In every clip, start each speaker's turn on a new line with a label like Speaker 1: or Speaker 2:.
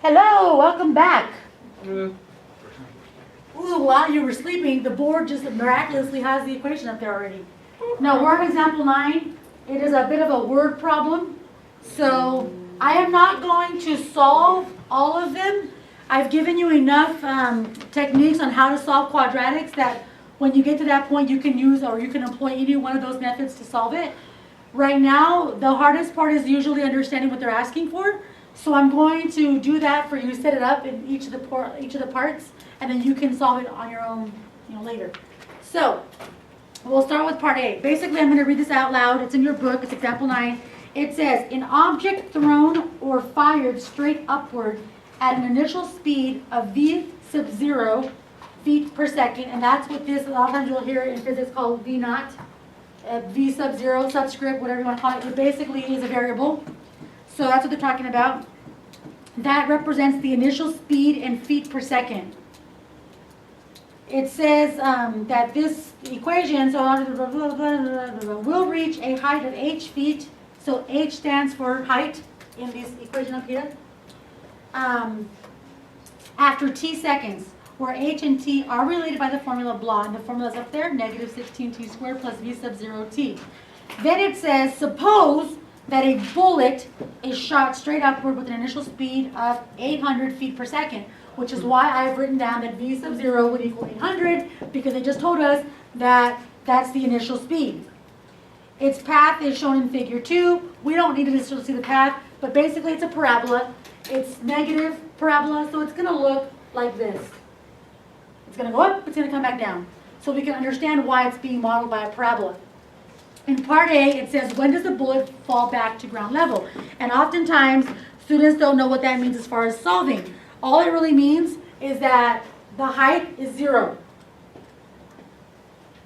Speaker 1: Hello, welcome back. Ooh, while you were sleeping, the board just miraculously has the equation up there already. Now we're on example 9. It is a bit of a word problem. So I am not going to solve all of them. I've given you enough techniques on how to solve quadratics that when you get to that point you can use or you can employ any one of those methods to solve it. Right now, the hardest part is usually understanding what they're asking for. So I'm going to do that for you, set it up in each of the parts, and then you can solve it on your own, later. So we'll start with part A. Basically, I'm going to read this out loud. It's in your book. It's example 9. It says, an object thrown or fired straight upward at an initial speed of v sub 0 feet per second, and that's what this, a lot of times you'll hear it in physics called v naught, v sub 0, subscript, whatever you want to call it. It basically is a variable. So that's what they're talking about. That represents the initial speed in feet per second. It says that this equation will reach a height of h feet. So h stands for height in this equation up here. After t seconds, where h and t are related by the formula blah, and the formula is up there, negative 16t squared plus v sub 0t. Then it says, suppose that a bullet is shot straight upward with an initial speed of 800 feet per second, which is why I've written down that v sub 0 would equal 800, because they just told us that that's the initial speed. Its path is shown in figure 2. We don't need to necessarily see the path, but basically it's a parabola. It's negative parabola, so it's going to look like this. It's going to go up, it's going to come back down. So we can understand why it's being modeled by a parabola. In part A, it says, when does the bullet fall back to ground level? And oftentimes, students don't know what that means as far as solving. All it really means is that the height is 0.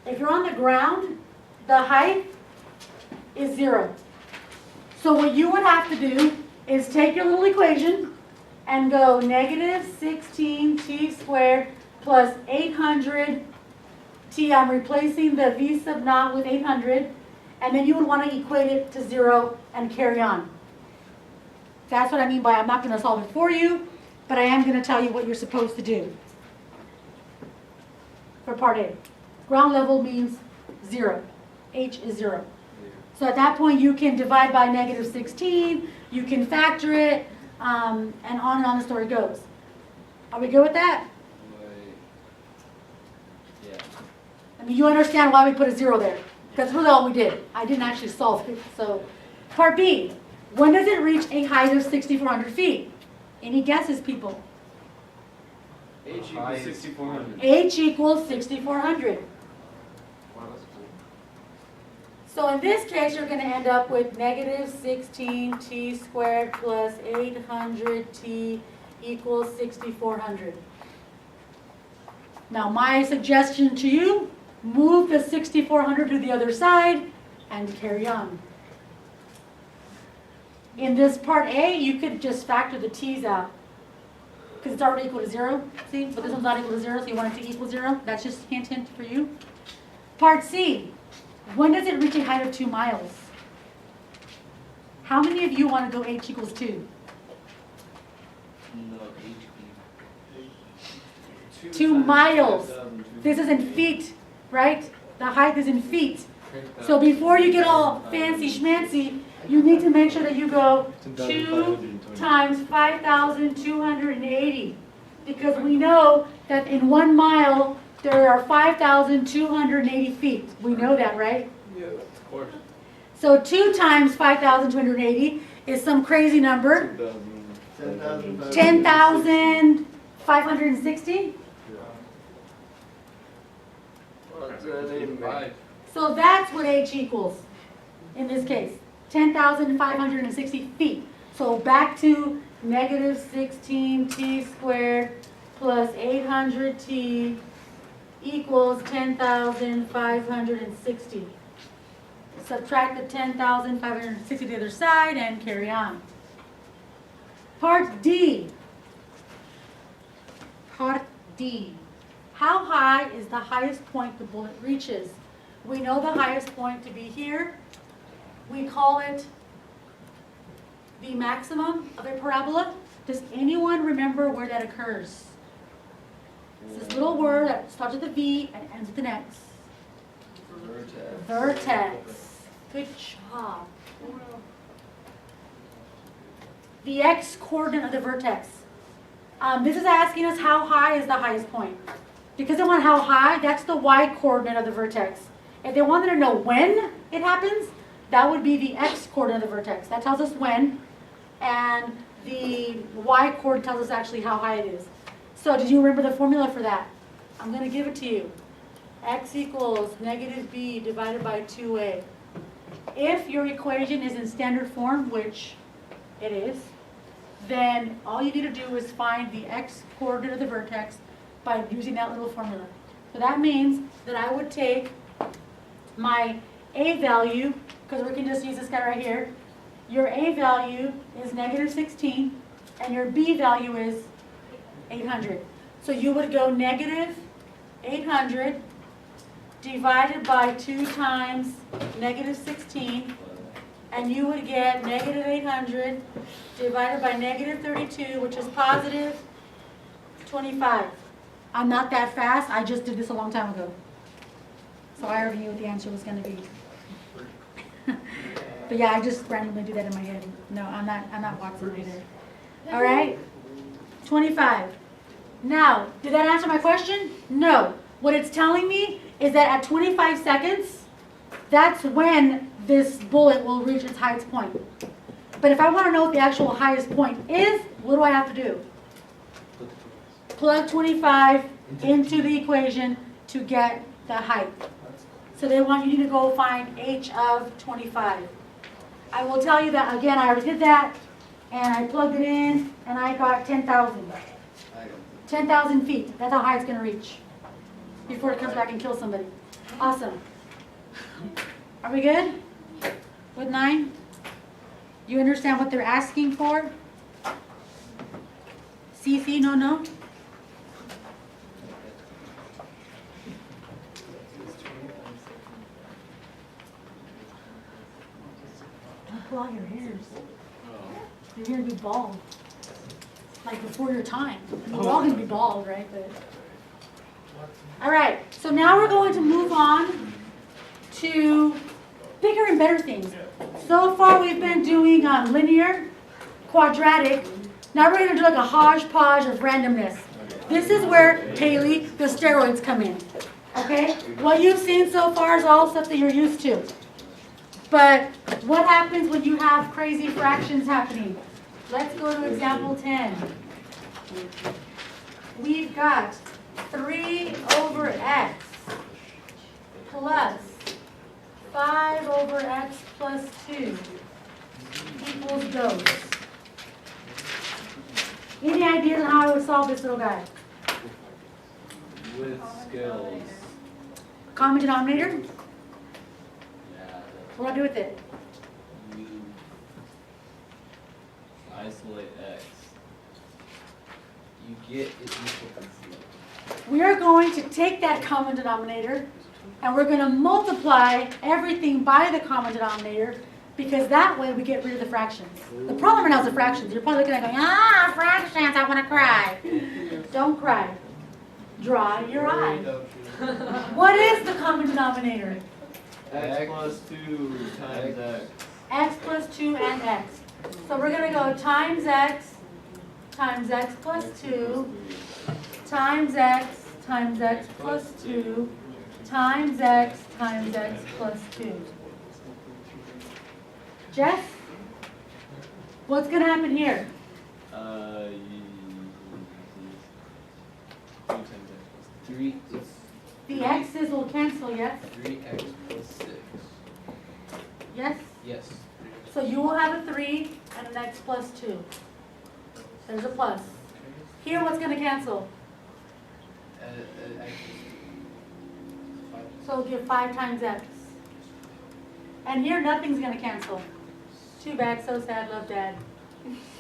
Speaker 1: If you're on the ground, the height is 0. So what you would have to do is take your little equation and go negative 16t squared plus 800t. I'm replacing the v sub naught with 800. And then you would want to equate it to 0 and carry on. That's what I mean by I'm not going to solve it for you, but I am going to tell you what you're supposed to do. For part A, ground level means 0. H is 0. So at that point you can divide by negative 16, you can factor it, and on the story goes. Are we good with that?
Speaker 2: Yeah.
Speaker 1: I mean, you understand why we put a 0 there. That's really all we did. I didn't actually solve it. So, part B, when does it reach a height of 6,400 feet? Any guesses, people?
Speaker 2: H equals 6,400.
Speaker 1: H equals 6,400. So in this case, you're going to end up with negative 16t squared plus 800t equals 6,400. Now, my suggestion to you, move the 6,400 to the other side and carry on. In this part A, you could just factor the t's out because it's already equal to 0. See, but this one's not equal to 0, so you want it to equal 0. That's just hint for you. Part C, when does it reach a height of 2 miles? How many of you want to go h equals 2?
Speaker 2: No,
Speaker 1: 2 miles. This is in feet, right? The height is in feet. So before you get all fancy schmancy, you need to make sure that you go 2 times 5,280. Because we know that in 1 mile, there are 5,280 feet. We know that, right?
Speaker 2: Yeah, of course.
Speaker 1: So 2 times 5,280 is some crazy number. 10,560? So that's what h equals in this case. 10,560 feet. So back to negative 16t squared plus 800t equals 10,560. Subtract the 10,560 to the other side and carry on. Part D. Part D. How high is the highest point the bullet reaches? We know the highest point to be here. We call it the maximum of a parabola. Does anyone remember where that occurs? It's this little word that starts with a V and ends with an X.
Speaker 2: Vertex.
Speaker 1: Vertex. Good job. The X coordinate of the vertex. This is asking us how high is the highest point. Because they want how high, that's the Y coordinate of the vertex. If they wanted to know when it happens, that would be the X coordinate of the vertex. That tells us when. And the Y coordinate tells us actually how high it is. So did you remember the formula for that? I'm going to give it to you. X equals negative B divided by 2A. If your equation is in standard form, which it is, then all you need to do is find the X coordinate of the vertex by using that little formula. So that means that I would take my A value, because we can just use this guy right here. Your A value is negative 16, and your B value is 800. So you would go negative 800 divided by 2 times negative 16, and you would get negative 800 divided by negative 32, which is positive 25. I'm not that fast. I just did this a long time ago. So I already knew what the answer was going to be. But yeah, I just randomly do that in my head. No, I'm not Watson either. All right? 25. Now, did that answer my question? No. What it's telling me is that at 25 seconds, that's when this bullet will reach its highest point. But if I want to know what the actual highest point is, what do I have to do? Plug 25 into the equation to get the height. So they want you to go find h of 25. I will tell you that, again, I already did that, and I plugged it in, and I got 10,000. 10,000 feet. That's how high it's going to reach before it comes back and kills somebody. Awesome. Are we good with 9? You understand what they're asking for? CC, no? Don't pull out your hairs. You're going to be bald. Like before your time. We're all going to be bald, right? But all right, so now we're going to move on to bigger and better things. So far we've been doing linear, quadratic. Now we're going to do like a hodgepodge of randomness. This is where, Haley, the steroids come in. Okay? What you've seen so far is all stuff that you're used to. But what happens when you have crazy fractions happening? Let's go to example 10. We've got 3 over x plus 5 over x plus 2 equals dose. Any ideas on how I would solve this little guy?
Speaker 2: With skills.
Speaker 1: Common denominator?
Speaker 2: Yeah.
Speaker 1: What do I do with it?
Speaker 2: You isolate x. You get it equal to 0.
Speaker 1: We are going to take that common denominator and we're going to multiply everything by the common denominator, because that way we get rid of the fractions. The problem right now is the fractions. You're probably looking at it going, fractions, I want to cry. Don't cry. Dry your eye. What is the common denominator?
Speaker 2: X plus 2 times x.
Speaker 1: X plus 2 and x. So we're going to go times x plus 2 times x plus 2 times x plus 2. Jess, what's going to happen here?
Speaker 2: 3.
Speaker 1: The x's will cancel, yes?
Speaker 2: 3x plus 6.
Speaker 1: Yes?
Speaker 2: Yes.
Speaker 1: So you will have a 3 and an x plus 2. There's a plus. Here, what's going to cancel? So we'll give 5 times x. And here, nothing's going to cancel. Too bad, so sad, love dad.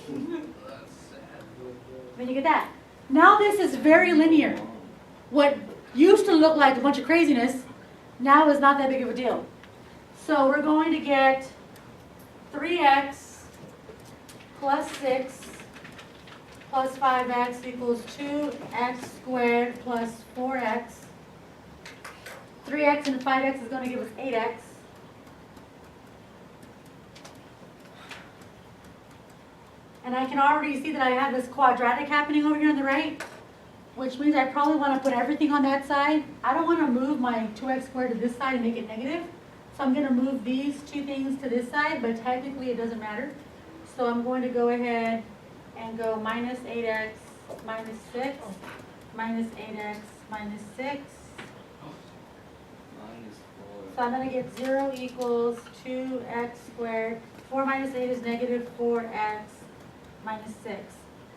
Speaker 1: Then you get that. Now this is very linear. What used to look like a bunch of craziness now is not that big of a deal. So we're going to get 3x plus 6 plus 5x equals 2x squared plus 4x. 3x and 5x is going to give us 8x. And I can already see that I have this quadratic happening over here on the right, which means I probably want to put everything on that side. I don't want to move my 2x squared to this side and make it negative. So I'm going to move these two things to this side, but technically it doesn't matter. So I'm going to go ahead and go minus 8x minus 6, minus 8x minus 6.
Speaker 2: Minus 4.
Speaker 1: So I'm going to get 0 equals 2x squared. 4 minus 8 is negative 4x minus 6.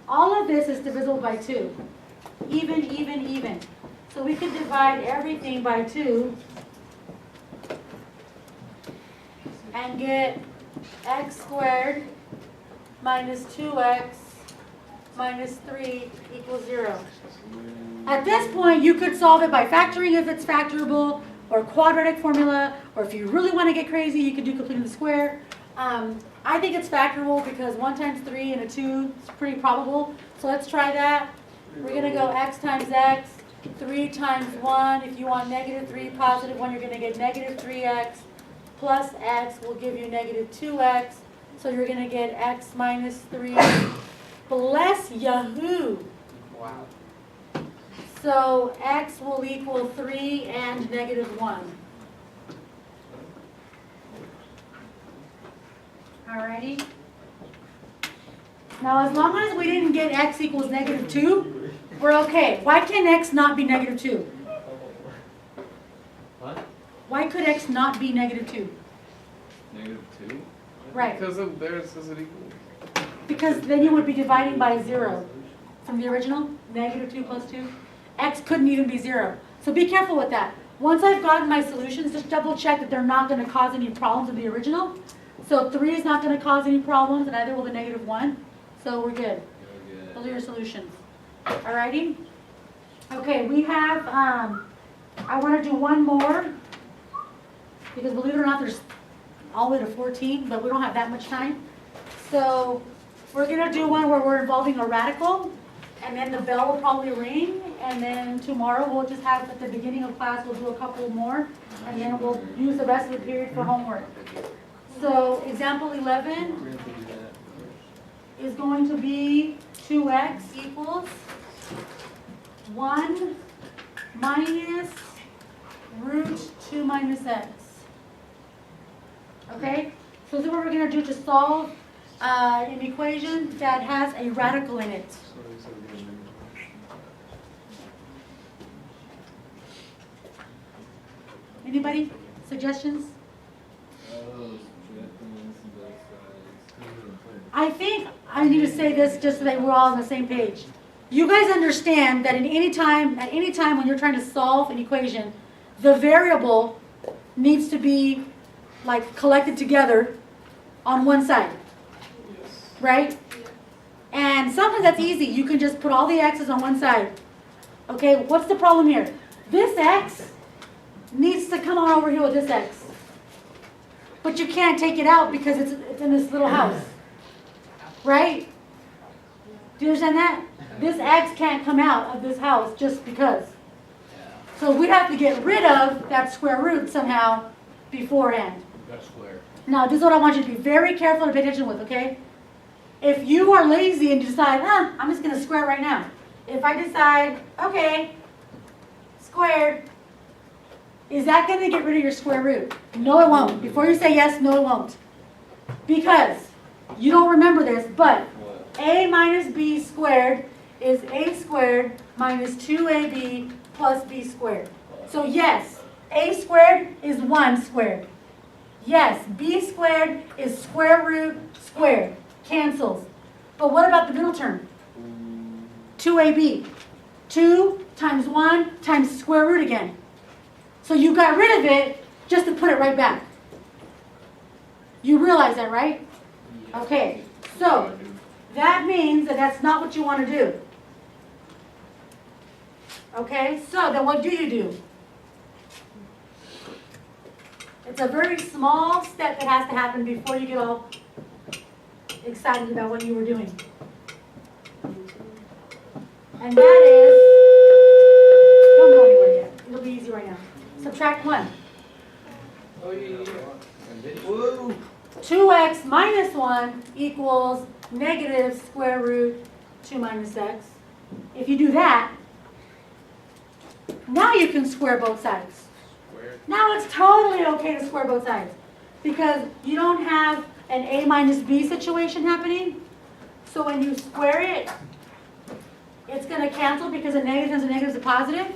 Speaker 1: All of this is divisible by 2. Even, even, even. So we can divide everything by 2 and get x squared minus 2x minus 3 equals 0. At this point, you could solve it by factoring if it's factorable, or quadratic formula, or if you really want to get crazy, you could do completing the square. I think it's factorable because 1 times 3 and a 2 is pretty probable. So let's try that. We're going to go x times x, 3 times 1. If you want negative 3, positive 1, you're going to get negative 3x plus x will give you negative 2x. So you're going to get x minus 3. Bless Yahoo!
Speaker 2: Wow.
Speaker 1: So x will equal 3 and negative 1. Alrighty. Now as long as we didn't get x equals negative 2, we're okay. Why can x not be negative 2?
Speaker 2: What?
Speaker 1: Why could x not be negative 2?
Speaker 2: Negative 2?
Speaker 1: Right.
Speaker 3: Because of theirs is it equal?
Speaker 1: Because then you would be dividing by 0 from the original. Negative 2 plus 2. X couldn't even be 0. So be careful with that. Once I've gotten my solutions, just double check that they're not going to cause any problems in the original. So 3 is not going to cause any problems, and neither will the negative 1. So we're good. Those are your solutions. Alrighty? Okay, we have, I want to do one more, because believe it or not, there's all the way to 14, but we don't have that much time. So we're going to do one where we're involving a radical, and then the bell will probably ring, and then tomorrow we'll just have, at the beginning of class, we'll do a couple more, and then we'll use the rest of the period for homework. So example 11 is going to be 2x equals 1 minus root 2 minus x. Okay? So this is what we're going to do to solve an equation that has a radical in it. Anybody? Suggestions? I think I need to say this just so that we're all on the same page. You guys understand that at any time when you're trying to solve an equation, the variable needs to be like collected together on one side, right? And sometimes that's easy. You can just put all the x's on one side. Okay, what's the problem here? This x needs to come on over here with this x. But you can't take it out because it's in this little house. Right? Do you understand that? This x can't come out of this house just because. So we have to get rid of that square root somehow beforehand.
Speaker 3: That's square.
Speaker 1: Now, this is what I want you to be very careful to pay attention with, okay? If you are lazy and you decide, I'm just going to square it right now. If I decide, okay, squared, is that going to get rid of your square root? No, it won't. Before you say yes, no, it won't. Because you don't remember this, but a minus b squared is a squared minus 2ab plus b squared. So yes, a squared is 1 squared. Yes, b squared is square root squared. Cancels. But what about the middle term? 2ab. 2 times 1 times square root again. So you got rid of it just to put it right back. You realize that, right? Okay, so that means that that's not what you want to do. Okay, so then what do? It's a very small step that has to happen before you get all excited about what you were doing. And that is, don't go anywhere yet. It'll be easy right now. Subtract 1.
Speaker 3: Oh, yeah.
Speaker 2: And then
Speaker 3: Whoa.
Speaker 1: 2x minus 1 equals negative square root 2 minus x. If you do that, now you can square both sides.
Speaker 3: Square.
Speaker 1: Now it's totally okay to square both sides because you don't have an a minus b situation happening. So when you square it, it's going to cancel because a negative times a negative is a positive,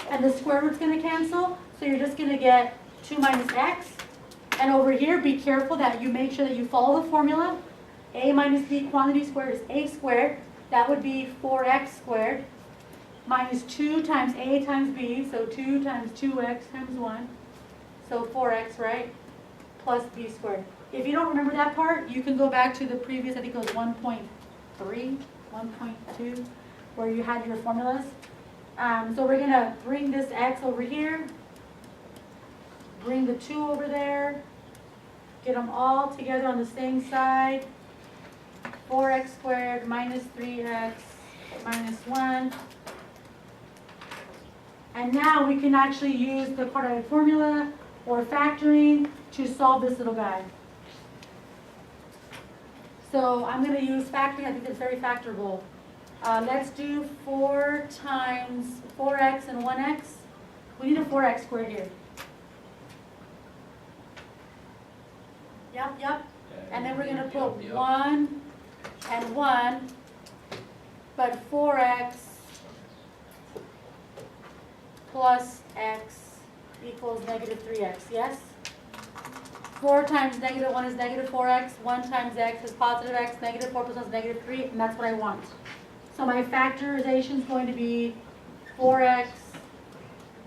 Speaker 1: and the square root's going to cancel. So you're just going to get 2 minus x. And over here, be careful that you make sure that you follow the formula. A minus b quantity squared is a squared. That would be 4x squared minus 2 times a times b. So 2 times 2x times 1. So 4x, right? Plus b squared. If you don't remember that part, you can go back to the previous, I think it was 1.3, 1.2, where you had your formulas. So we're going to bring this x over here. Bring the 2 over there. Get them all together on the same side. 4x squared minus 3x minus 1. And now we can actually use the quadratic formula or factoring to solve this little guy. So I'm going to use factoring. I think it's very factorable. Let's do 4 times 4x and 1x. We need a 4x squared here. Yep. And then we're going to put 1 and 1, but 4x plus x equals negative 3x, yes? 4 times negative 1 is negative 4x, 1 times x is positive x, negative 4 plus 1 is negative 3, and that's what I want. So my factorization is going to be 4x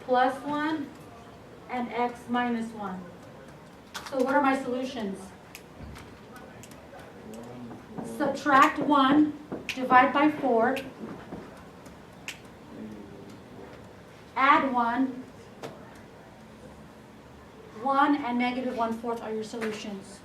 Speaker 1: plus 1 and x minus 1. So what are my solutions? Subtract 1, divide by 4, add 1, 1 and negative 1/4 are your solutions.